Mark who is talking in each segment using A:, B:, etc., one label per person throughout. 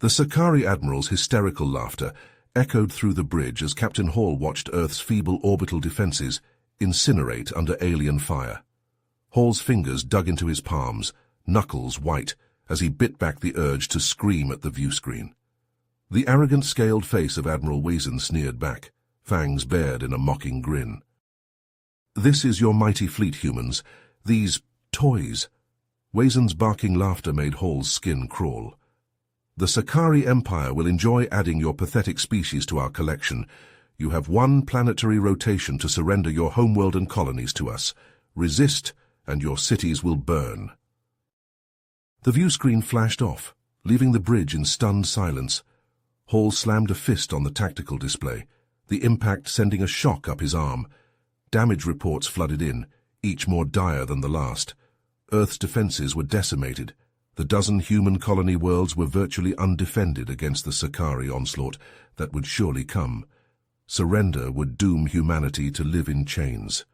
A: The Sakari admiral's hysterical laughter echoed through the bridge as Captain Hall watched Earth's feeble orbital defenses incinerate under alien fire. Hall's fingers dug into his palms, knuckles white, as he bit back the urge to scream at the viewscreen. The arrogant scaled face of Admiral Wezen sneered back, fangs bared in a mocking grin. "This is your mighty fleet, humans. These toys." Wezen's barking laughter made Hall's skin crawl. "The Sakari Empire will enjoy adding your pathetic species to our collection. You have one planetary rotation to surrender your homeworld and colonies to us. Resist, and your cities will burn." The viewscreen flashed off, leaving the bridge in stunned silence. Hall slammed a fist on the tactical display, the impact sending a shock up his arm. Damage reports flooded in, each more dire than the last. Earth's defenses were decimated. The dozen human colony worlds were virtually undefended against the Sakari onslaught that would surely come. Surrender would doom humanity to live in chains.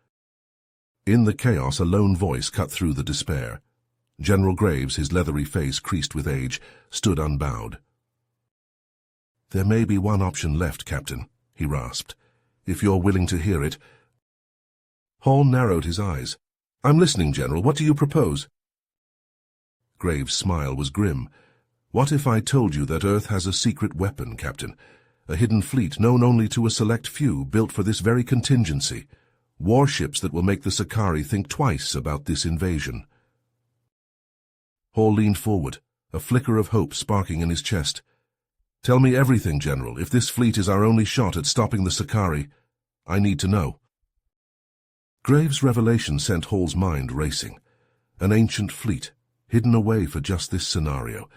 A: In the chaos, a lone voice cut through the despair. General Graves, his leathery face creased with age, stood unbowed. "There may be one option left, Captain," he rasped. "If you're willing to hear it." Hall narrowed his eyes. "I'm listening, General. What do you propose?" Graves' smile was grim. "What if I told you that Earth has a secret weapon, Captain? A hidden fleet known only to a select few, built for this very contingency. Warships that will make the Sakari think twice about this invasion." Hall leaned forward, a flicker of hope sparking in his chest. "Tell me everything, General. If this fleet is our only shot at stopping the Sakari, I need to know." Graves' revelation sent Hall's mind racing. An ancient fleet, hidden away for just this scenario.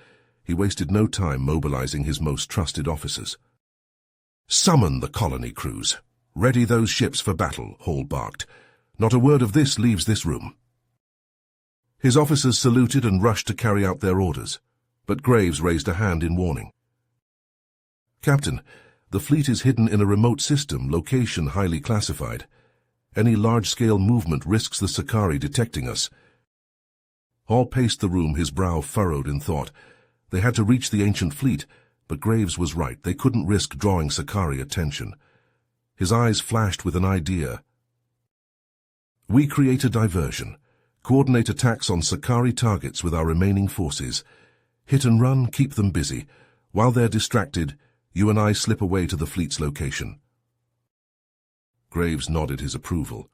A: He wasted no time mobilizing his most trusted officers. "Summon the colony crews. Ready those ships for battle," Hall barked. "Not a word of this leaves this room." His officers saluted and rushed to carry out their orders, but Graves raised a hand in warning. "Captain, the fleet is hidden in a remote system, location highly classified. Any large-scale movement risks the Sakari detecting us." Hall paced the room, his brow furrowed in thought. They had to reach the ancient fleet, but Graves was right. They couldn't risk drawing Sakari attention. His eyes flashed with an idea. "We create a diversion. Coordinate attacks on Sakari targets with our remaining forces. Hit and run, keep them busy. While they're distracted, you and I slip away to the fleet's location." Graves nodded his approval.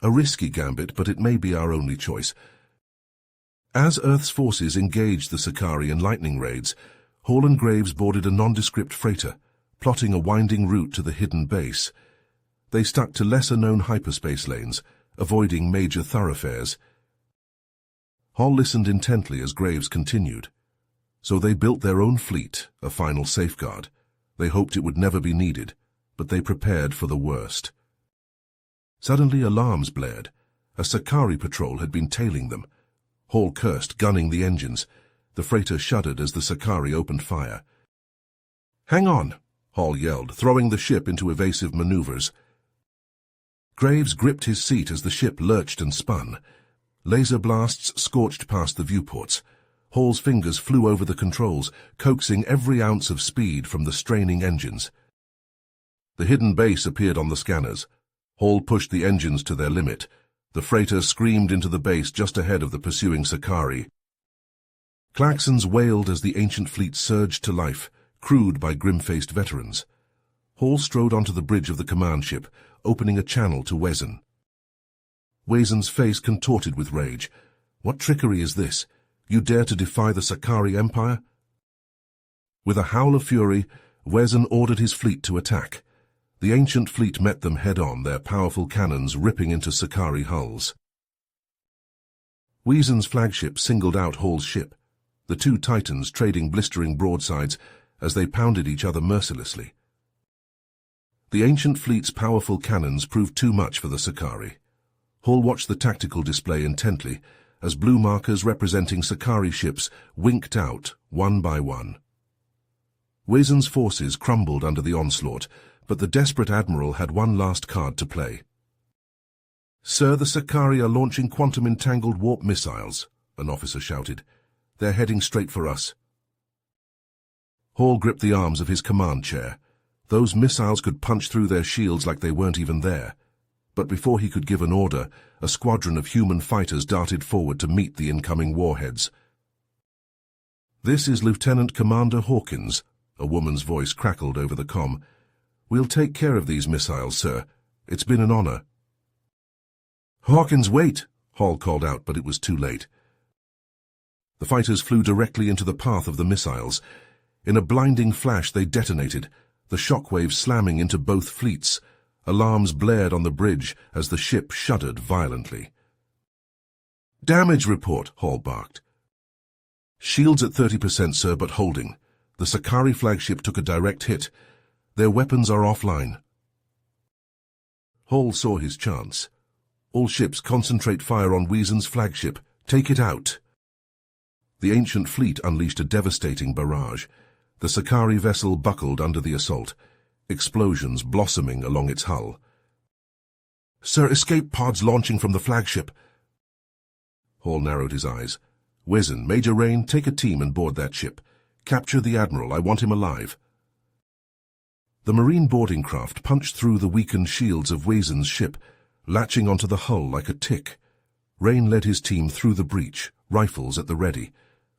A: "A risky gambit, but it may be our only choice." As Earth's forces engaged the Sakari in lightning raids, Hall and Graves boarded a nondescript freighter, plotting a winding route to the hidden base. They stuck to lesser-known hyperspace lanes, avoiding major thoroughfares. Hall listened intently as Graves continued. "So they built their own fleet, a final safeguard. They hoped it would never be needed, but they prepared for the worst." Suddenly alarms blared. A Sakari patrol had been tailing them. Hall cursed, gunning the engines. The freighter shuddered as the Sakari opened fire. "Hang on," Hall yelled, throwing the ship into evasive maneuvers. Graves gripped his seat as the ship lurched and spun. Laser blasts scorched past the viewports. Hall's fingers flew over the controls, coaxing every ounce of speed from the straining engines. The hidden base appeared on the scanners. Hall pushed the engines to their limit. The freighter screamed into the base just ahead of the pursuing Sakari. Klaxons wailed as the ancient fleet surged to life, crewed by grim-faced veterans. Hall strode onto the bridge of the command ship, opening a channel to Wezen. Wezen's face contorted with rage. "What trickery is this? You dare to defy the Sakari Empire?" With a howl of fury, Wezen ordered his fleet to attack. The ancient fleet met them head-on, their powerful cannons ripping into Sakari hulls. Wezen's flagship singled out Hall's ship, the two titans trading blistering broadsides as they pounded each other mercilessly. The ancient fleet's powerful cannons proved too much for the Sakari. Hall watched the tactical display intently as blue markers representing Sakari ships winked out one by one. Wezen's forces crumbled under the onslaught, but the desperate admiral had one last card to play. "Sir, the Sakari are launching quantum-entangled warp missiles," an officer shouted. "They're heading straight for us." Hall gripped the arms of his command chair. Those missiles could punch through their shields like they weren't even there. But before he could give an order, a squadron of human fighters darted forward to meet the incoming warheads. "This is Lieutenant Commander Hawkins," a woman's voice crackled over the comm. "We'll take care of these missiles, sir. It's been an honor." "Hawkins, wait!" Hall called out, but it was too late. The fighters flew directly into the path of the missiles. In a blinding flash they detonated, the shockwaves slamming into both fleets. Alarms blared on the bridge as the ship shuddered violently. "Damage report," Hall barked. "Shields at 30%, sir, but holding. The Sakari flagship took a direct hit. Their weapons are offline." Hall saw his chance. "All ships concentrate fire on Weazen's flagship. Take it out." The ancient fleet unleashed a devastating barrage. The Sakari vessel buckled under the assault, explosions blossoming along its hull. "Sir, escape pods launching from the flagship." Hall narrowed his eyes. "Weazen, Major Rain, take a team and board that ship. Capture the Admiral. I want him alive." The marine boarding craft punched through the weakened shields of Weazen's ship, latching onto the hull like a tick. Rain led his team through the breach, rifles at the ready.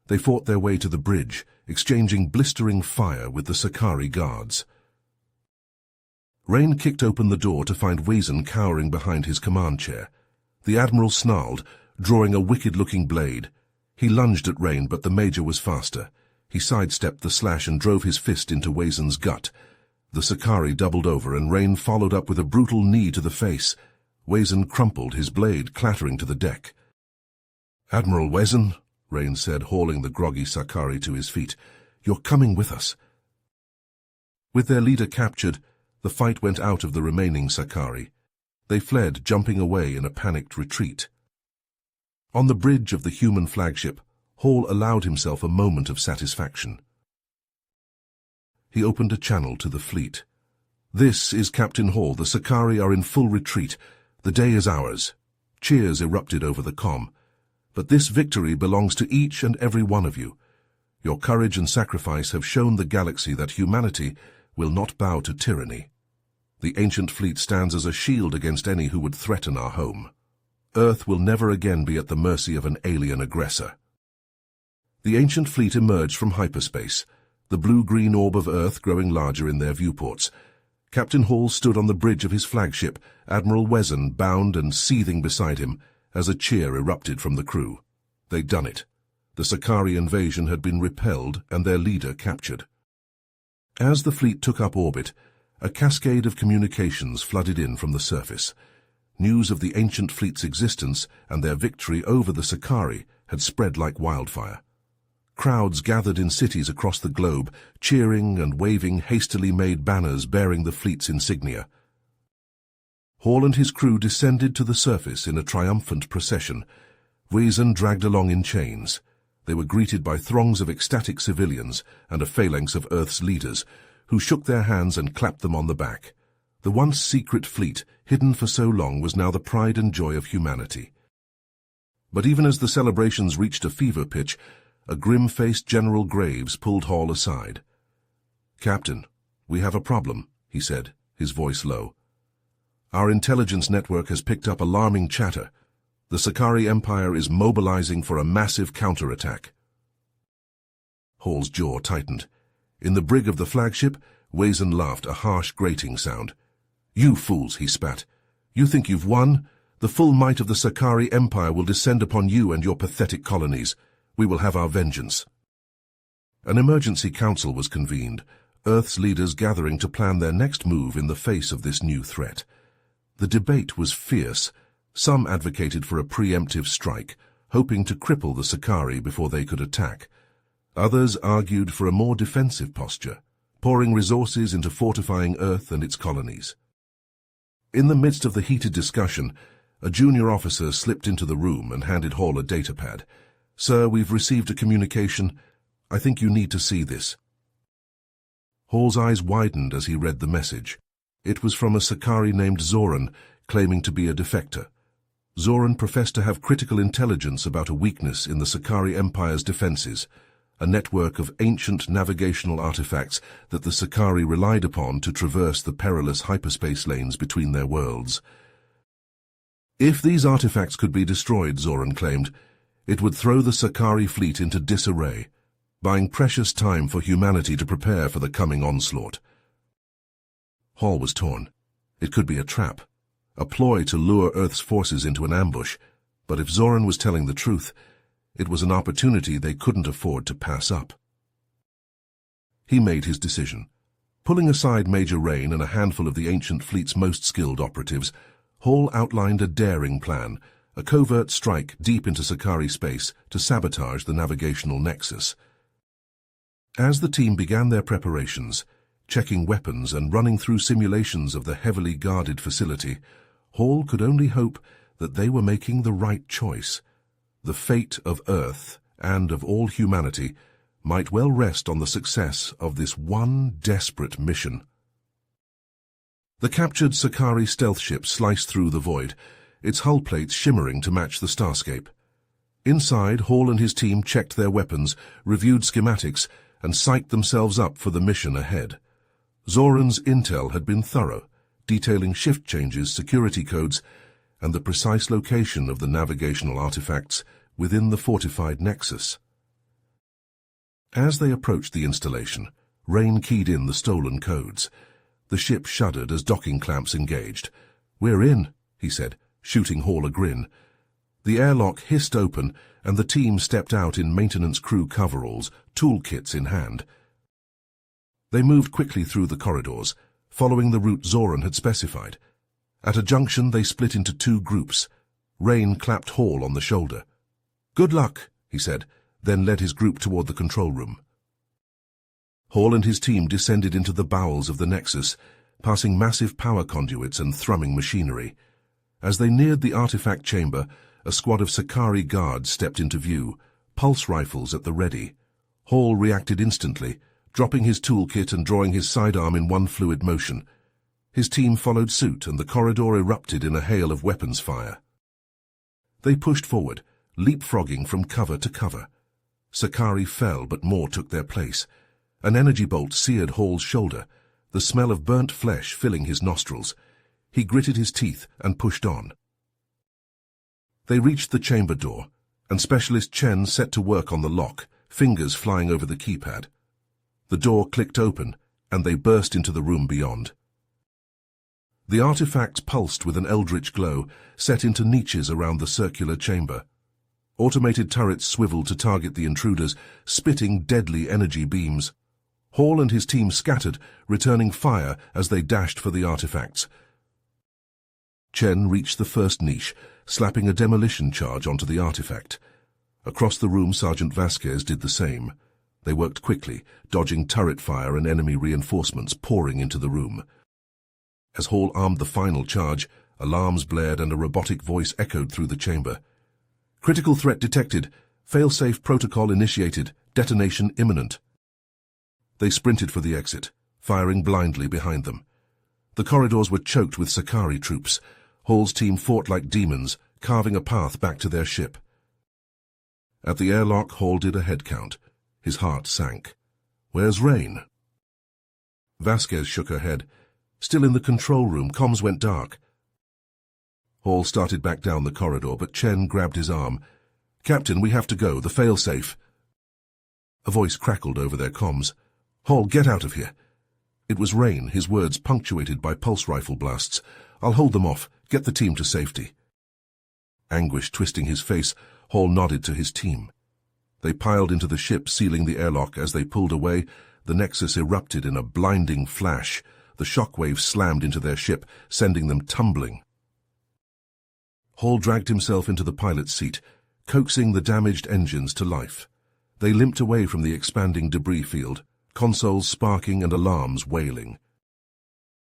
A: They fought their way to the bridge, exchanging blistering fire with the Sakari guards. Rain kicked open the door to find Weazen cowering behind his command chair. The Admiral snarled, drawing a wicked-looking blade. He lunged at Rain, but the Major was faster. He sidestepped the slash and drove his fist into Weazen's gut. The Sakari doubled over, and Rain followed up with a brutal knee to the face. Weazen crumpled, his blade clattering to the deck. "Admiral Weazen," Rain said, hauling the groggy Sakari to his feet, "you're coming with us." With their leader captured, the fight went out of the remaining Sakari. They fled, jumping away in a panicked retreat. On the bridge of the human flagship, Hall allowed himself a moment of satisfaction. He opened a channel to the fleet. "This is Captain Hall. The Sakari are in full retreat. The day is ours." Cheers erupted over the comm. "But this victory belongs to each and every one of you. Your courage and sacrifice have shown the galaxy that humanity will not bow to tyranny. The ancient fleet stands as a shield against any who would threaten our home. Earth will never again be at the mercy of an alien aggressor." The ancient fleet emerged from hyperspace, the blue-green orb of Earth growing larger in their viewports. Captain Hall stood on the bridge of his flagship, Admiral Weazen bound and seething beside him, as a cheer erupted from the crew. They'd done it. The Sakari invasion had been repelled and their leader captured. As the fleet took up orbit, a cascade of communications flooded in from the surface. News of the ancient fleet's existence and their victory over the Sakari had spread like wildfire. Crowds gathered in cities across the globe, cheering and waving hastily made banners bearing the fleet's insignia. Hall and his crew descended to the surface in a triumphant procession. Weazen dragged along in chains. They were greeted by throngs of ecstatic civilians and a phalanx of Earth's leaders, who shook their hands and clapped them on the back. The once secret fleet, hidden for so long, was now the pride and joy of humanity. But even as the celebrations reached a fever pitch, a grim-faced General Graves pulled Hall aside. "Captain, we have a problem," he said, his voice low. "Our intelligence network has picked up alarming chatter. The Sakari Empire is mobilizing for a massive counterattack." Hall's jaw tightened. In the brig of the flagship, Weazen laughed, a harsh, grating sound. "You fools," he spat. "You think you've won? The full might of the Sakari Empire will descend upon you and your pathetic colonies. We will have our vengeance." An emergency council was convened, Earth's leaders gathering to plan their next move in the face of this new threat. The debate was fierce. Some advocated for a preemptive strike, hoping to cripple the Sakari before they could attack. Others argued for a more defensive posture, pouring resources into fortifying Earth and its colonies. In the midst of the heated discussion, a junior officer slipped into the room and handed Hall a datapad. "Sir, we've received a communication. I think you need to see this." Hall's eyes widened as he read the message. It was from a Sakari named Zoran, claiming to be a defector. Zoran professed to have critical intelligence about a weakness in the Sakari Empire's defenses. a network of ancient navigational artifacts that the Sicari relied upon to traverse the perilous hyperspace lanes between their worlds. If these artifacts could be destroyed, Zoran claimed, it would throw the Sicari fleet into disarray, buying precious time for humanity to prepare for the coming onslaught. Hall was torn. It could be a trap, a ploy to lure Earth's forces into an ambush, but if Zoran was telling the truth, it was an opportunity they couldn't afford to pass up. He made his decision. Pulling aside Major Rain and a handful of the ancient fleet's most skilled operatives, Hall outlined a daring plan, a covert strike deep into Sicari space to sabotage the navigational nexus. As the team began their preparations, checking weapons and running through simulations of the heavily guarded facility, Hall could only hope that they were making the right choice. The fate of Earth and of all humanity might well rest on the success of this one desperate mission. The captured Sicari stealth ship sliced through the void, its hull plates shimmering to match the starscape. Inside, Hall and his team checked their weapons, reviewed schematics, and psyched themselves up for the mission ahead. Zoran's intel had been thorough, detailing shift changes, security codes, and the precise location of the navigational artifacts within the fortified nexus. As they approached the installation, Rain keyed in the stolen codes. The ship shuddered as docking clamps engaged. "We're in," he said, shooting Hall a grin. The airlock hissed open, and the team stepped out in maintenance crew coveralls, toolkits in hand. They moved quickly through the corridors, following the route Zoran had specified. At a junction, they split into two groups. Rain clapped Hall on the shoulder. "Good luck," he said, then led his group toward the control room. Hall and his team descended into the bowels of the Nexus, passing massive power conduits and thrumming machinery. As they neared the artifact chamber, a squad of Sicari guards stepped into view, pulse rifles at the ready. Hall reacted instantly, dropping his toolkit and drawing his sidearm in one fluid motion. His team followed suit, and the corridor erupted in a hail of weapons fire. They pushed forward, leapfrogging from cover to cover. Sicari fell, but more took their place. An energy bolt seared Hall's shoulder, the smell of burnt flesh filling his nostrils. He gritted his teeth and pushed on. They reached the chamber door, and Specialist Chen set to work on the lock, fingers flying over the keypad. The door clicked open, and they burst into the room beyond. The artifacts pulsed with an eldritch glow, set into niches around the circular chamber. Automated turrets swiveled to target the intruders, spitting deadly energy beams. Hall and his team scattered, returning fire as they dashed for the artifacts. Chen reached the first niche, slapping a demolition charge onto the artifact. Across the room, Sergeant Vasquez did the same. They worked quickly, dodging turret fire and enemy reinforcements pouring into the room. As Hall armed the final charge, alarms blared and a robotic voice echoed through the chamber. "Critical threat detected. Failsafe protocol initiated. Detonation imminent." They sprinted for the exit, firing blindly behind them. The corridors were choked with Sicari troops. Hall's team fought like demons, carving a path back to their ship. At the airlock, Hall did a head count. His heart sank. "Where's Rain?" Vasquez shook her head. "Still in the control room. Comms went dark." Hall started back down the corridor, but Chen grabbed his arm. "Captain, we have to go. The failsafe." A voice crackled over their comms. "Hall, get out of here." It was Rain, his words punctuated by pulse rifle blasts. "I'll hold them off. Get the team to safety." Anguish twisting his face, Hall nodded to his team. They piled into the ship, sealing the airlock. As they pulled away, the Nexus erupted in a blinding flash. The shockwave slammed into their ship, sending them tumbling. Hall dragged himself into the pilot's seat, coaxing the damaged engines to life. They limped away from the expanding debris field, consoles sparking and alarms wailing.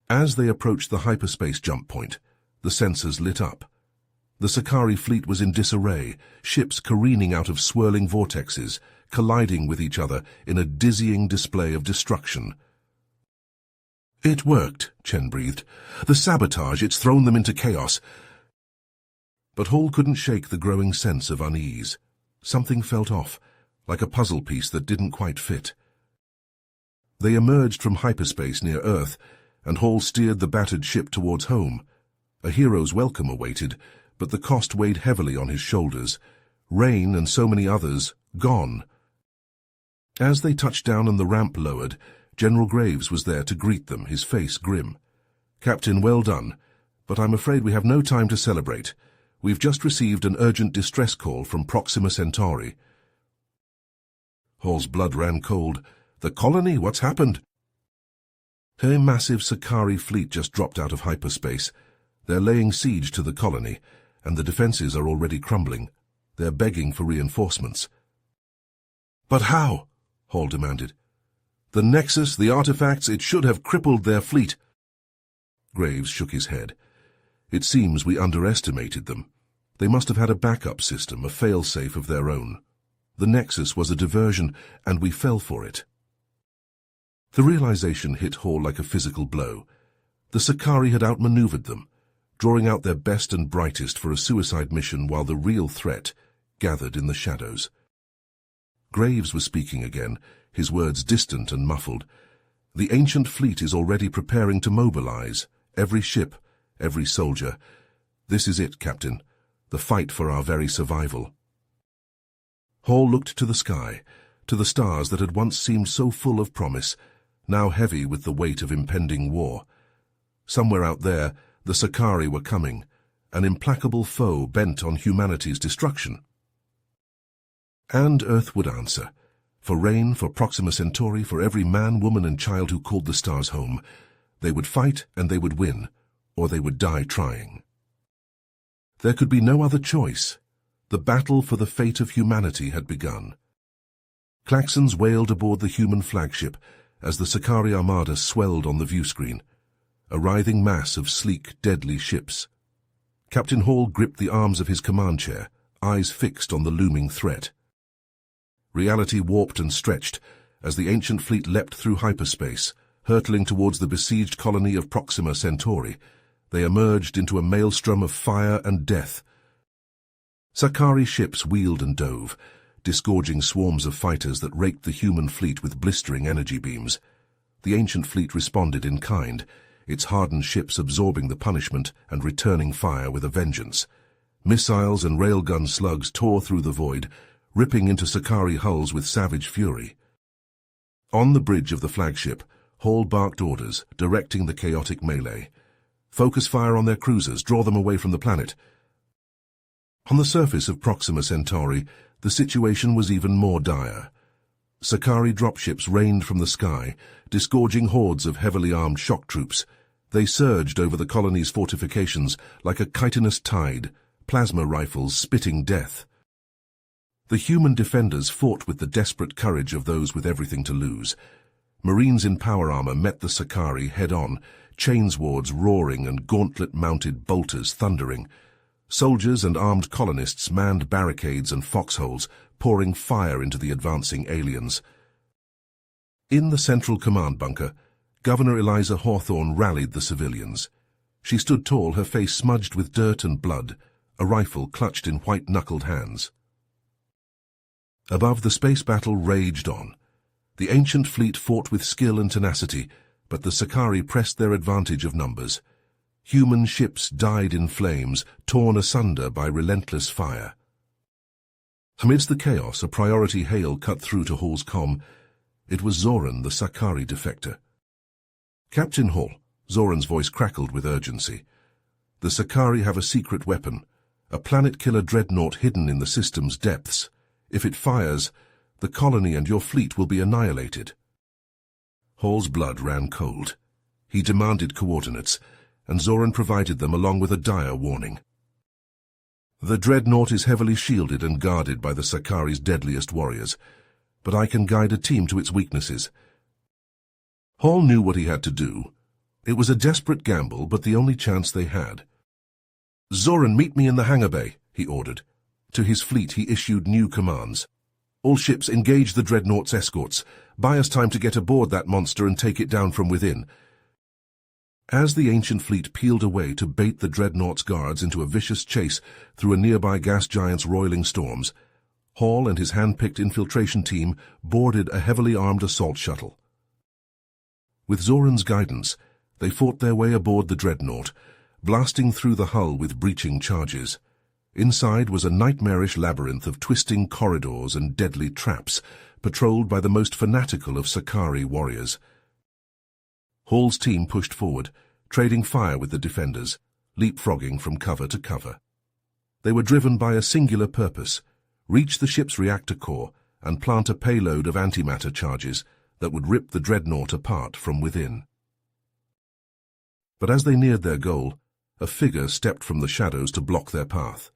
A: As they approached the hyperspace jump point, the sensors lit up. The Sicari fleet was in disarray, ships careening out of swirling vortexes, colliding with each other in a dizzying display of destruction. "It worked," Chen breathed. "The sabotage, it's thrown them into chaos." But Hall couldn't shake the growing sense of unease. Something felt off, like a puzzle piece that didn't quite fit. They emerged from hyperspace near Earth, and Hall steered the battered ship towards home. A hero's welcome awaited, but the cost weighed heavily on his shoulders. Rain and so many others, gone. As they touched down and the ramp lowered, General Graves was there to greet them, his face grim. "Captain, well done, but I'm afraid we have no time to celebrate. We've just received an urgent distress call from Proxima Centauri." Hall's blood ran cold. "The colony, what's happened?" Her massive Sakari fleet just dropped out of hyperspace. They're laying siege to the colony, and the defenses are already crumbling. They're begging for reinforcements. "But how?" Hall demanded. "The Nexus, the artifacts, it should have crippled their fleet." Graves shook his head. "It seems we underestimated them. They must have had a backup system, a fail-safe of their own. The Nexus was a diversion, and we fell for it." The realization hit Hall like a physical blow. The Sakari had outmaneuvered them, drawing out their best and brightest for a suicide mission while the real threat gathered in the shadows. Graves was speaking again, his words distant and muffled. "The ancient fleet is already preparing to mobilize. Every ship, every soldier. This is it, Captain. The fight for our very survival." Hall looked to the sky, to the stars that had once seemed so full of promise, now heavy with the weight of impending war. Somewhere out there, the Sakari were coming, an implacable foe bent on humanity's destruction. And Earth would answer. For Rain, for Proxima Centauri, for every man, woman, and child who called the stars home. They would fight and they would win, or they would die trying. There could be no other choice. The battle for the fate of humanity had begun. Klaxons wailed aboard the human flagship as the Sakari Armada swelled on the viewscreen, a writhing mass of sleek, deadly ships. Captain Hall gripped the arms of his command chair, eyes fixed on the looming threat. Reality warped and stretched as the ancient fleet leapt through hyperspace, hurtling towards the besieged colony of Proxima Centauri. They emerged into a maelstrom of fire and death. Sakari ships wheeled and dove, disgorging swarms of fighters that raked the human fleet with blistering energy beams. The ancient fleet responded in kind, its hardened ships absorbing the punishment and returning fire with a vengeance. Missiles and railgun slugs tore through the void, ripping into Sakari hulls with savage fury. On the bridge of the flagship, Hall barked orders, directing the chaotic melee. "Focus fire on their cruisers, draw them away from the planet." On the surface of Proxima Centauri, the situation was even more dire. Sakari dropships rained from the sky, disgorging hordes of heavily armed shock troops. They surged over the colony's fortifications like a chitinous tide, plasma rifles spitting death. The human defenders fought with the desperate courage of those with everything to lose. Marines in power armor met the Sakari head-on, chainswords roaring and gauntlet-mounted bolters thundering. Soldiers and armed colonists manned barricades and foxholes, pouring fire into the advancing aliens. In the central command bunker, Governor Eliza Hawthorne rallied the civilians. She stood tall, her face smudged with dirt and blood, a rifle clutched in white-knuckled hands. Above, the space battle raged on. The ancient fleet fought with skill and tenacity, but the Sakari pressed their advantage of numbers. Human ships died in flames, torn asunder by relentless fire. Amidst the chaos, a priority hail cut through to Hall's comm. It was Zoran, the Sakari defector. "Captain Hall," Zoran's voice crackled with urgency. "The Sakari have a secret weapon, a planet-killer dreadnought hidden in the system's depths. If it fires, the colony and your fleet will be annihilated." Hall's blood ran cold. He demanded coordinates, and Zoran provided them along with a dire warning. "The dreadnought is heavily shielded and guarded by the Sakari's deadliest warriors, but I can guide a team to its weaknesses." Hall knew what he had to do. It was a desperate gamble, but the only chance they had. "Zoran, meet me in the hangar bay," he ordered. To his fleet he issued new commands. "All ships engage the dreadnought's escorts. Buy us time to get aboard that monster and take it down from within." As the ancient fleet peeled away to bait the dreadnought's guards into a vicious chase through a nearby gas giant's roiling storms, Hall and his hand-picked infiltration team boarded a heavily armed assault shuttle. With Zoran's guidance, they fought their way aboard the dreadnought, blasting through the hull with breaching charges. Inside was a nightmarish labyrinth of twisting corridors and deadly traps, patrolled by the most fanatical of Sakari warriors. Hall's team pushed forward, trading fire with the defenders, leapfrogging from cover to cover. They were driven by a singular purpose: reach the ship's reactor core and plant a payload of antimatter charges that would rip the dreadnought apart from within. But as they neared their goal, a figure stepped from the shadows to block their path.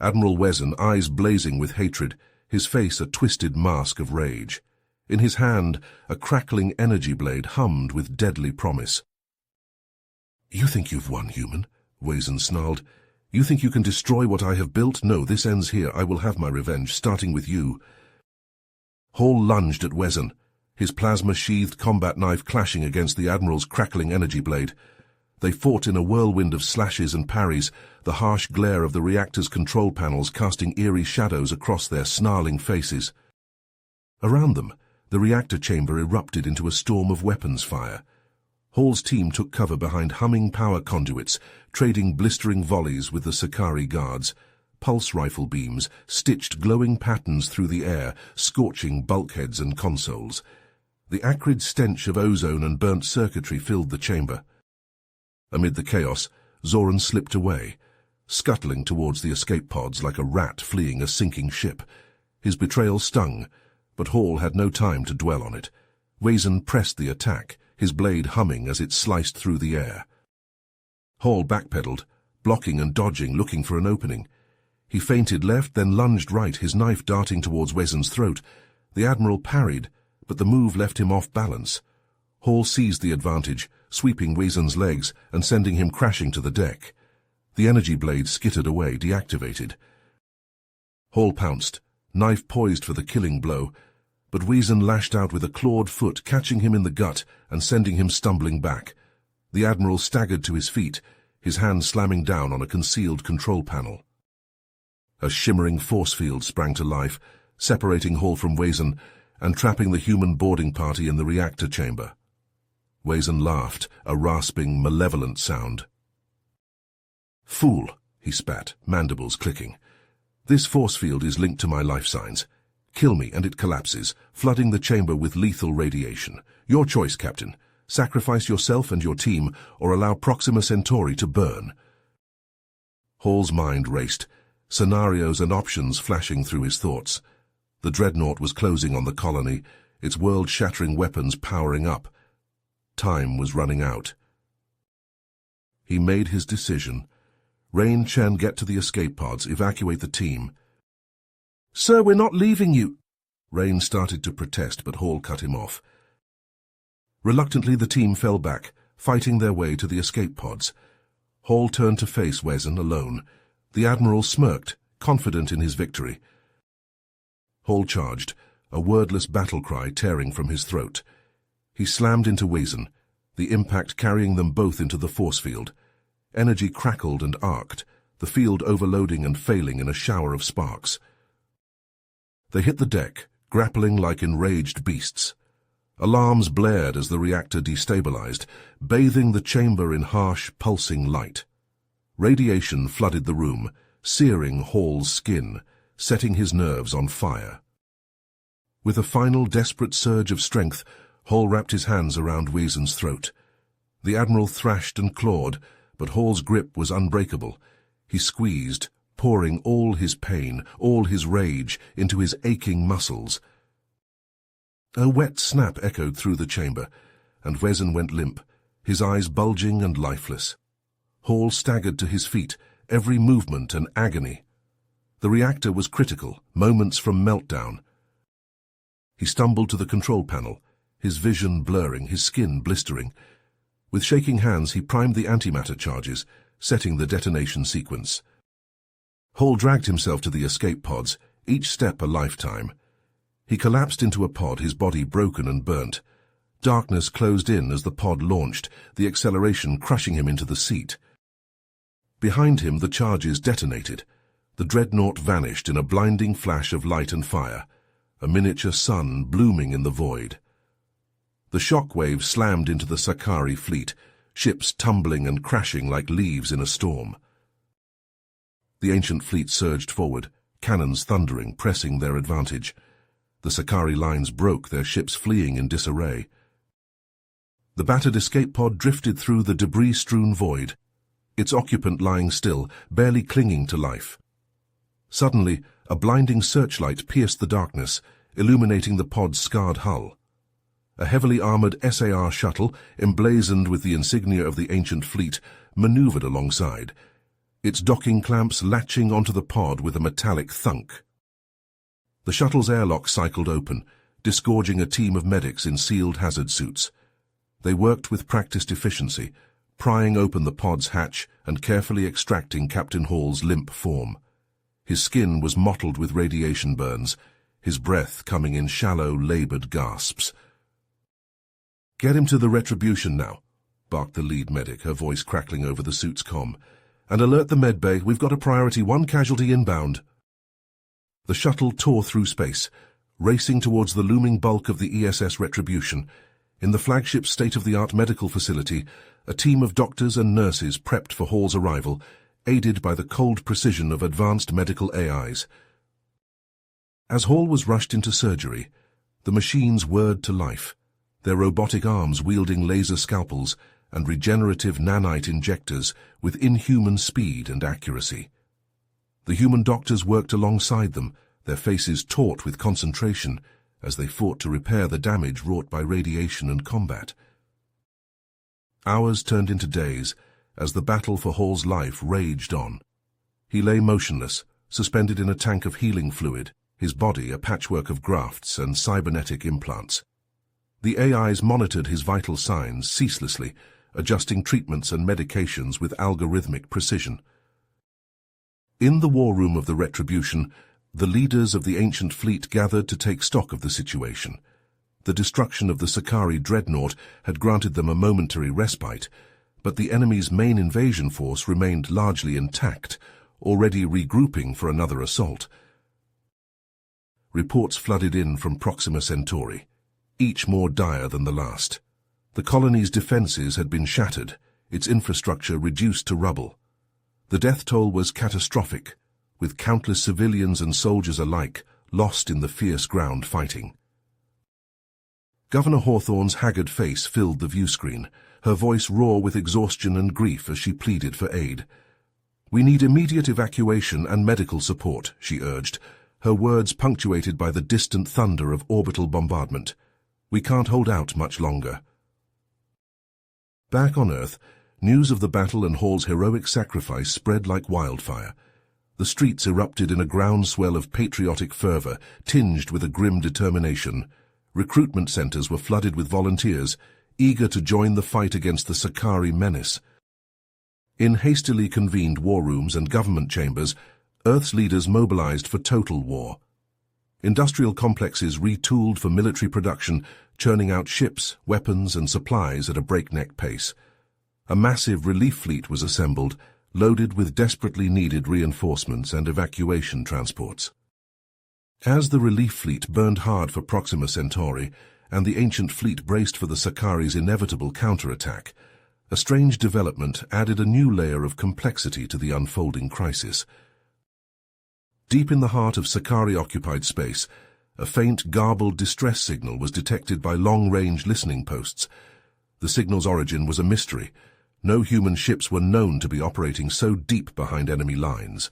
A: Admiral Wesen, eyes blazing with hatred, his face a twisted mask of rage. In his hand, a crackling energy blade hummed with deadly promise. "You think you've won, human?" Wesen snarled. "You think you can destroy what I have built? No, this ends here. I will have my revenge, starting with you." Hall lunged at Wesen, his plasma-sheathed combat knife clashing against the Admiral's crackling energy blade. They fought in a whirlwind of slashes and parries, the harsh glare of the reactor's control panels casting eerie shadows across their snarling faces. Around them, the reactor chamber erupted into a storm of weapons fire. Hall's team took cover behind humming power conduits, trading blistering volleys with the Sakari guards. Pulse rifle beams stitched glowing patterns through the air, scorching bulkheads and consoles. The acrid stench of ozone and burnt circuitry filled the chamber. Amid the chaos, Zoran slipped away, scuttling towards the escape pods like a rat fleeing a sinking ship. His betrayal stung, but Hall had no time to dwell on it. Wesen pressed the attack, his blade humming as it sliced through the air. Hall backpedaled, blocking and dodging, looking for an opening. He feinted left, then lunged right, his knife darting towards Wesen's throat. The Admiral parried, but the move left him off balance. Hall seized the advantage, sweeping Wesen's legs and sending him crashing to the deck. The energy blade skittered away, deactivated. Hall pounced, knife poised for the killing blow, but Wesen lashed out with a clawed foot, catching him in the gut and sending him stumbling back. The Admiral staggered to his feet, his hand slamming down on a concealed control panel. A shimmering force field sprang to life, separating Hall from Wesen and trapping the human boarding party in the reactor chamber. Wesen laughed, a rasping, malevolent sound. "Fool," he spat, mandibles clicking. "This force field is linked to my life signs. Kill me and it collapses, flooding the chamber with lethal radiation. Your choice, Captain. Sacrifice yourself and your team, or allow Proxima Centauri to burn." Hall's mind raced, scenarios and options flashing through his thoughts. The dreadnought was closing on the colony, its world-shattering weapons powering up. Time was running out. He made his decision. Rain Chen, get to the escape pods, evacuate the team. "Sir, we're not leaving you." Rain started to protest, but Hall cut him off. Reluctantly, the team fell back, fighting their way to the escape pods. Hall turned to face Wesen alone. The Admiral smirked, confident in his victory. Hall charged, a wordless battle cry tearing from his throat. He slammed into Wesen, the impact carrying them both into the force field. Energy crackled and arced, the field overloading and failing in a shower of sparks. They hit the deck, grappling like enraged beasts. Alarms blared as the reactor destabilized, bathing the chamber in harsh, pulsing light. Radiation flooded the room, searing Hall's skin, setting his nerves on fire. With a final desperate surge of strength, Hall wrapped his hands around Wesen's throat. The Admiral thrashed and clawed, but Hall's grip was unbreakable. He squeezed, pouring all his pain, all his rage, into his aching muscles. A wet snap echoed through the chamber, and Wesen went limp, his eyes bulging and lifeless. Hall staggered to his feet, every movement an agony. The reactor was critical, moments from meltdown. He stumbled to the control panel, his vision blurring, his skin blistering. With shaking hands, he primed the antimatter charges, setting the detonation sequence. Hall dragged himself to the escape pods, each step a lifetime. He collapsed into a pod, his body broken and burnt. Darkness closed in as the pod launched, the acceleration crushing him into the seat. Behind him, the charges detonated. The dreadnought vanished in a blinding flash of light and fire, a miniature sun blooming in the void. The shock waves slammed into the Sakari fleet, ships tumbling and crashing like leaves in a storm. The ancient fleet surged forward, cannons thundering, pressing their advantage. The Sakari lines broke, their ships fleeing in disarray. The battered escape pod drifted through the debris-strewn void, its occupant lying still, barely clinging to life. Suddenly, a blinding searchlight pierced the darkness, illuminating the pod's scarred hull. A heavily armored SAR shuttle, emblazoned with the insignia of the ancient fleet, maneuvered alongside, its docking clamps latching onto the pod with a metallic thunk. The shuttle's airlock cycled open, disgorging a team of medics in sealed hazard suits. They worked with practiced efficiency, prying open the pod's hatch and carefully extracting Captain Hall's limp form. His skin was mottled with radiation burns, his breath coming in shallow, labored gasps. "Get him to the Retribution now," barked the lead medic, her voice crackling over the suit's comm. "And alert the medbay, we've got a priority 1 casualty inbound." The shuttle tore through space, racing towards the looming bulk of the ESS Retribution. In the flagship's state-of-the-art medical facility, a team of doctors and nurses prepped for Hall's arrival, aided by the cold precision of advanced medical AIs. As Hall was rushed into surgery, the machines whirred to life, their robotic arms wielding laser scalpels and regenerative nanite injectors with inhuman speed and accuracy. The human doctors worked alongside them, their faces taut with concentration, as they fought to repair the damage wrought by radiation and combat. Hours turned into days as the battle for Hall's life raged on. He lay motionless, suspended in a tank of healing fluid, his body a patchwork of grafts and cybernetic implants. The AIs monitored his vital signs ceaselessly, adjusting treatments and medications with algorithmic precision. In the war room of the Retribution, the leaders of the ancient fleet gathered to take stock of the situation. The destruction of the Sakari dreadnought had granted them a momentary respite, but the enemy's main invasion force remained largely intact, already regrouping for another assault. Reports flooded in from Proxima Centauri, each more dire than the last. The colony's defenses had been shattered, its infrastructure reduced to rubble. The death toll was catastrophic, with countless civilians and soldiers alike lost in the fierce ground fighting. Governor Hawthorne's haggard face filled the viewscreen, her voice raw with exhaustion and grief as she pleaded for aid. "We need immediate evacuation and medical support," she urged, her words punctuated by the distant thunder of orbital bombardment. "We can't hold out much longer." Back on Earth, news of the battle and Hall's heroic sacrifice spread like wildfire. The streets erupted in a groundswell of patriotic fervor, tinged with a grim determination. Recruitment centers were flooded with volunteers, eager to join the fight against the Sakari menace. In hastily convened war rooms and government chambers, Earth's leaders mobilized for total war. Industrial complexes retooled for military production, churning out ships, weapons, and supplies at a breakneck pace. A massive relief fleet was assembled, loaded with desperately needed reinforcements and evacuation transports. As the relief fleet burned hard for Proxima Centauri, and the ancient fleet braced for the Sakari's inevitable counterattack, a strange development added a new layer of complexity to the unfolding crisis. Deep in the heart of Sakari-occupied space, a faint, garbled distress signal was detected by long-range listening posts. The signal's origin was a mystery. No human ships were known to be operating so deep behind enemy lines.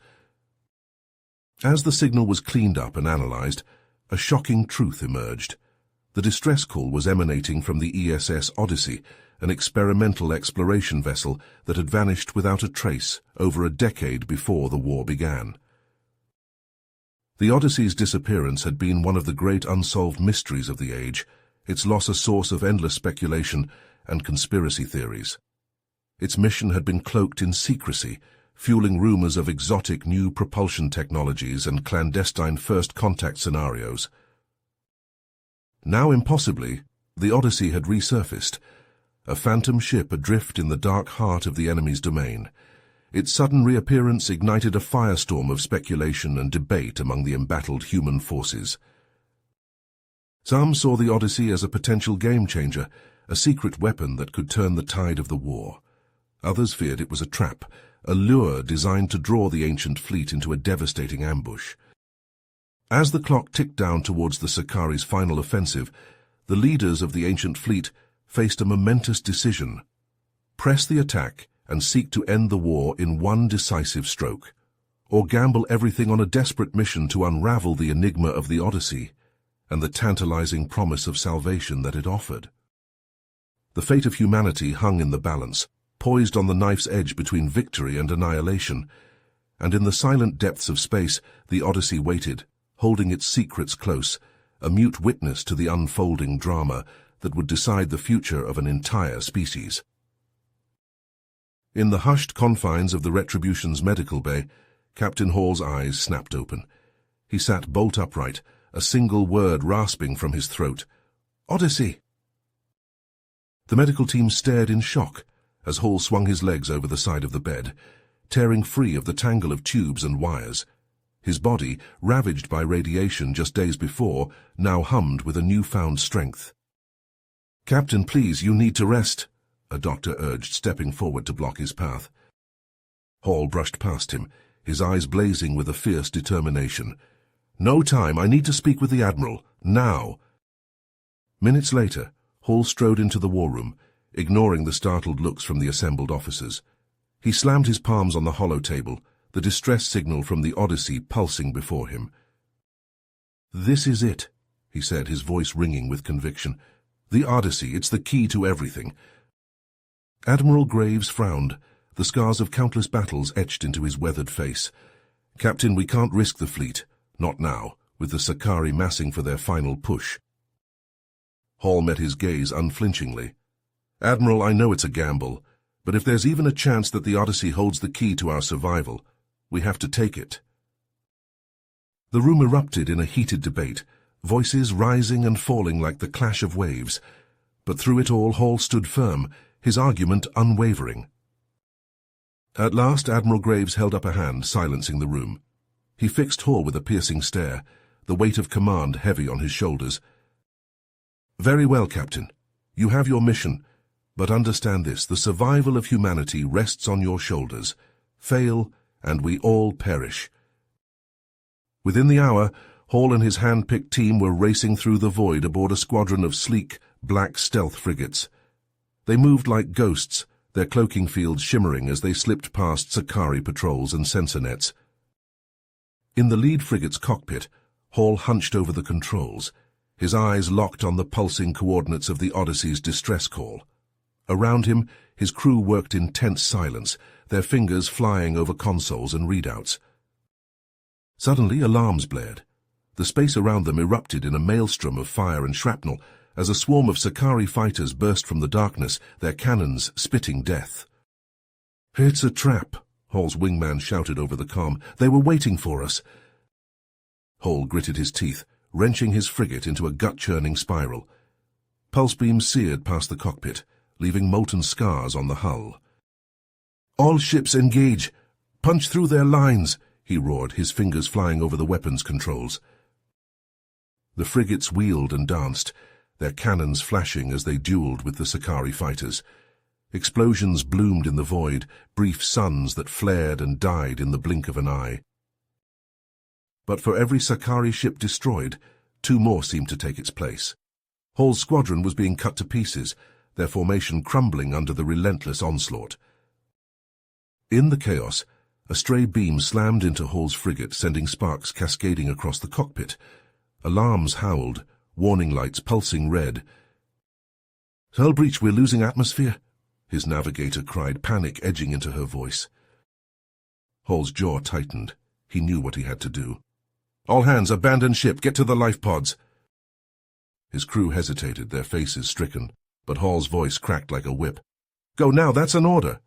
A: As the signal was cleaned up and analyzed, a shocking truth emerged. The distress call was emanating from the ESS Odyssey, an experimental exploration vessel that had vanished without a trace over a decade before the war began. The Odyssey's disappearance had been one of the great unsolved mysteries of the age, its loss a source of endless speculation and conspiracy theories. Its mission had been cloaked in secrecy, fueling rumors of exotic new propulsion technologies and clandestine first contact scenarios. Now impossibly, the Odyssey had resurfaced, a phantom ship adrift in the dark heart of the enemy's domain. Its sudden reappearance ignited a firestorm of speculation and debate among the embattled human forces. Some saw the Odyssey as a potential game-changer, a secret weapon that could turn the tide of the war. Others feared it was a trap, a lure designed to draw the ancient fleet into a devastating ambush. As the clock ticked down towards the Sakari's final offensive, the leaders of the ancient fleet faced a momentous decision: press the attack and seek to end the war in one decisive stroke, or gamble everything on a desperate mission to unravel the enigma of the Odyssey and the tantalizing promise of salvation that it offered. The fate of humanity hung in the balance, poised on the knife's edge between victory and annihilation, and in the silent depths of space the Odyssey waited, holding its secrets close, a mute witness to the unfolding drama that would decide the future of an entire species. In the hushed confines of the Retribution's medical bay, Captain Hall's eyes snapped open. He sat bolt upright, a single word rasping from his throat: "Odyssey!" The medical team stared in shock as Hall swung his legs over the side of the bed, tearing free of the tangle of tubes and wires. His body, ravaged by radiation just days before, now hummed with a newfound strength. "Captain, please, you need to rest," a doctor urged, stepping forward to block his path. Hall brushed past him, his eyes blazing with a fierce determination. "No time, I need to speak with the Admiral, now." Minutes later, Hall strode into the war room, ignoring the startled looks from the assembled officers. He slammed his palms on the hollow table, the distress signal from the Odyssey pulsing before him. "This is it," he said, his voice ringing with conviction. "The Odyssey, it's the key to everything." Admiral Graves frowned, the scars of countless battles etched into his weathered face. "Captain, we can't risk the fleet. Not now, with the Sakari massing for their final push." Hall met his gaze unflinchingly. "Admiral, I know it's a gamble, but if there's even a chance that the Odyssey holds the key to our survival, we have to take it." The room erupted in a heated debate, voices rising and falling like the clash of waves. But through it all, Hall stood firm, his argument unwavering. At last, Admiral Graves held up a hand, silencing the room. He fixed Hall with a piercing stare, the weight of command heavy on his shoulders. "Very well, Captain. You have your mission, but understand this: the survival of humanity rests on your shoulders. Fail, and we all perish." Within the hour, Hall and his hand-picked team were racing through the void aboard a squadron of sleek, black stealth frigates. They moved like ghosts, their cloaking fields shimmering as they slipped past Sakari patrols and sensor nets. In the lead frigate's cockpit, Hall hunched over the controls, his eyes locked on the pulsing coordinates of the Odyssey's distress call. Around him, his crew worked in tense silence, their fingers flying over consoles and readouts. Suddenly, alarms blared. The space around them erupted in a maelstrom of fire and shrapnel as a swarm of Sakari fighters burst from the darkness, their cannons spitting death. "It's a trap," Hall's wingman shouted over the comm. "They were waiting for us." Hall gritted his teeth, wrenching his frigate into a gut-churning spiral. Pulse beams seared past the cockpit, leaving molten scars on the hull. "All ships engage! Punch through their lines!" he roared, his fingers flying over the weapons controls. The frigates wheeled and danced, their cannons flashing as they dueled with the Sakari fighters. Explosions bloomed in the void, brief suns that flared and died in the blink of an eye. But for every Sakari ship destroyed, 2 more seemed to take its place. Hall's squadron was being cut to pieces, their formation crumbling under the relentless onslaught. In the chaos, a stray beam slammed into Hall's frigate, sending sparks cascading across the cockpit. Alarms howled, warning lights pulsing red. "Hull breach, we're losing atmosphere," his navigator cried, panic edging into her voice. Hall's jaw tightened. He knew what he had to do. "All hands, abandon ship, get to the life pods." His crew hesitated, their faces stricken, but Hall's voice cracked like a whip. "Go now, that's an order."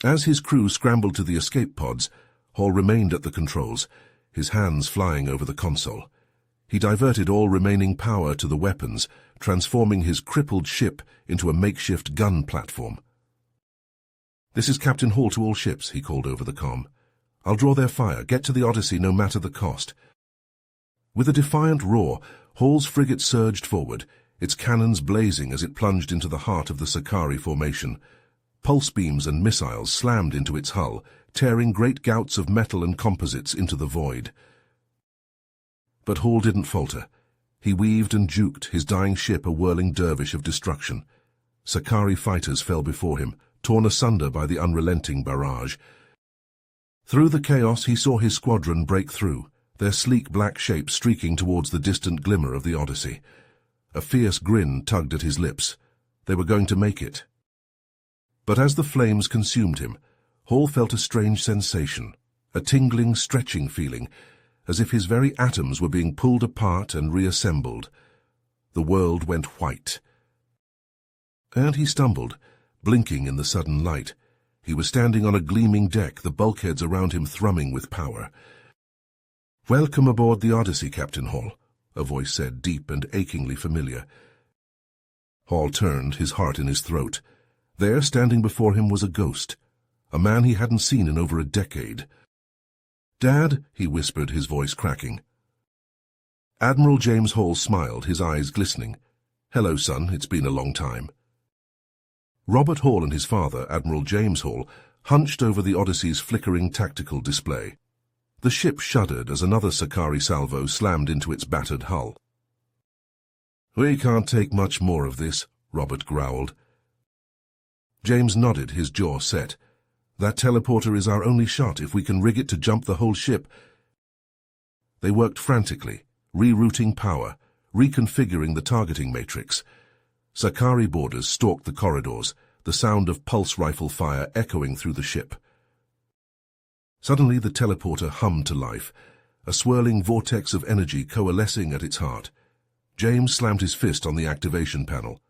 A: As his crew scrambled to the escape pods, Hall remained at the controls, his hands flying over the console. He diverted all remaining power to the weapons, transforming his crippled ship into a makeshift gun platform. "This is Captain Hall to all ships," he called over the comm. "I'll draw their fire. Get to the Odyssey no matter the cost." With a defiant roar, Hall's frigate surged forward, its cannons blazing as it plunged into the heart of the Sakari formation. Pulse beams and missiles slammed into its hull, tearing great gouts of metal and composites into the void. But Hall didn't falter. He weaved and juked, his dying ship a whirling dervish of destruction. Sakari fighters fell before him, torn asunder by the unrelenting barrage. Through the chaos he saw his squadron break through, their sleek black shapes streaking towards the distant glimmer of the Odyssey. A fierce grin tugged at his lips. They were going to make it. But as the flames consumed him, Hall felt a strange sensation, a tingling, stretching feeling, as if his very atoms were being pulled apart and reassembled. The world went white. And he stumbled, blinking in the sudden light. He was standing on a gleaming deck, the bulkheads around him thrumming with power. "Welcome aboard the Odyssey, Captain Hall," a voice said, deep and achingly familiar. Hall turned, his heart in his throat. There, standing before him, was a ghost, a man he hadn't seen in over a decade. "Dad," he whispered, his voice cracking. Admiral James Hall smiled, his eyes glistening. "Hello, son, it's been a long time." Robert Hall and his father, Admiral James Hall, hunched over the Odyssey's flickering tactical display. The ship shuddered as another Sakari salvo slammed into its battered hull. "We can't take much more of this," Robert growled. James nodded, his jaw set. "That teleporter is our only shot if we can rig it to jump the whole ship." They worked frantically, rerouting power, reconfiguring the targeting matrix. Sakari boarders stalked the corridors, the sound of pulse rifle fire echoing through the ship. Suddenly the teleporter hummed to life, a swirling vortex of energy coalescing at its heart. James slammed his fist on the activation panel.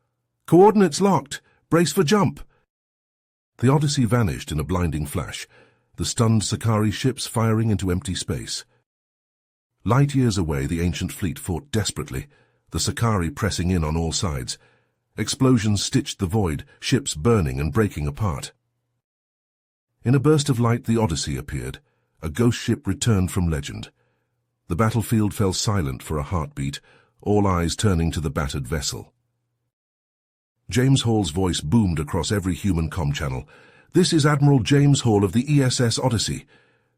A: "Coordinates locked! Brace for jump!" The Odyssey vanished in a blinding flash, the stunned Sakari ships firing into empty space. Light years away, the ancient fleet fought desperately, the Sakari pressing in on all sides. Explosions stitched the void, ships burning and breaking apart. In a burst of light, the Odyssey appeared, a ghost ship returned from legend. The battlefield fell silent for a heartbeat, all eyes turning to the battered vessel. James Hall's voice boomed across every human comm channel. "This is Admiral James Hall of the ESS Odyssey.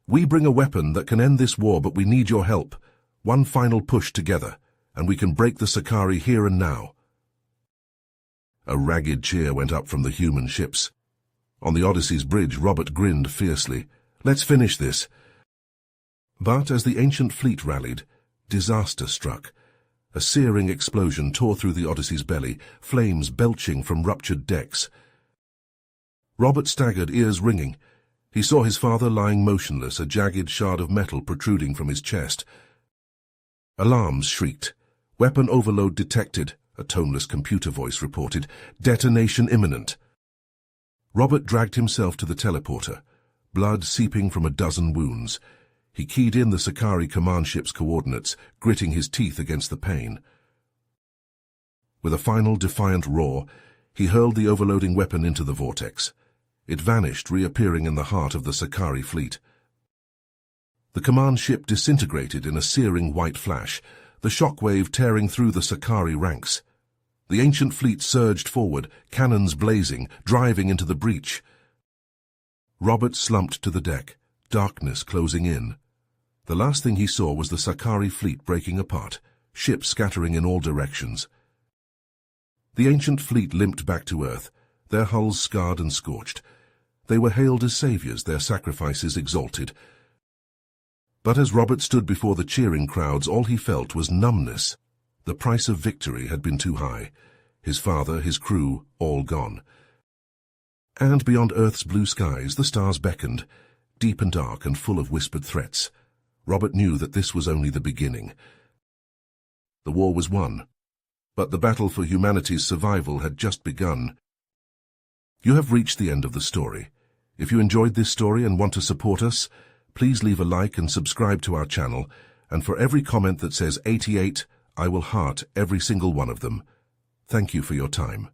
A: We bring a weapon that can end this war, but we need your help. One final push together, and we can break the Sakari here and now." A ragged cheer went up from the human ships. On the Odyssey's bridge, Robert grinned fiercely. "Let's finish this." But as the ancient fleet rallied, disaster struck. A searing explosion tore through the Odyssey's belly, flames belching from ruptured decks. Robert staggered, ears ringing. He saw his father lying motionless, a jagged shard of metal protruding from his chest. Alarms shrieked. "Weapon overload detected," a toneless computer voice reported. "Detonation imminent." Robert dragged himself to the teleporter, blood seeping from a dozen wounds. He keyed in the Sakari command ship's coordinates, gritting his teeth against the pain. With a final defiant roar, he hurled the overloading weapon into the vortex. It vanished, reappearing in the heart of the Sakari fleet. The command ship disintegrated in a searing white flash, the shockwave tearing through the Sakari ranks. The ancient fleet surged forward, cannons blazing, driving into the breach. Robert slumped to the deck, darkness closing in. The last thing he saw was the Sakari fleet breaking apart, ships scattering in all directions. The ancient fleet limped back to Earth, their hulls scarred and scorched. They were hailed as saviors, their sacrifices exalted. But as Robert stood before the cheering crowds, all he felt was numbness. The price of victory had been too high. His father, his crew, all gone. And beyond Earth's blue skies, the stars beckoned, deep and dark and full of whispered threats. Robert knew that this was only the beginning. The war was won, but the battle for humanity's survival had just begun. You have reached the end of the story. If you enjoyed this story and want to support us, please leave a like and subscribe to our channel, and for every comment that says 88, I will heart every single one of them. Thank you for your time.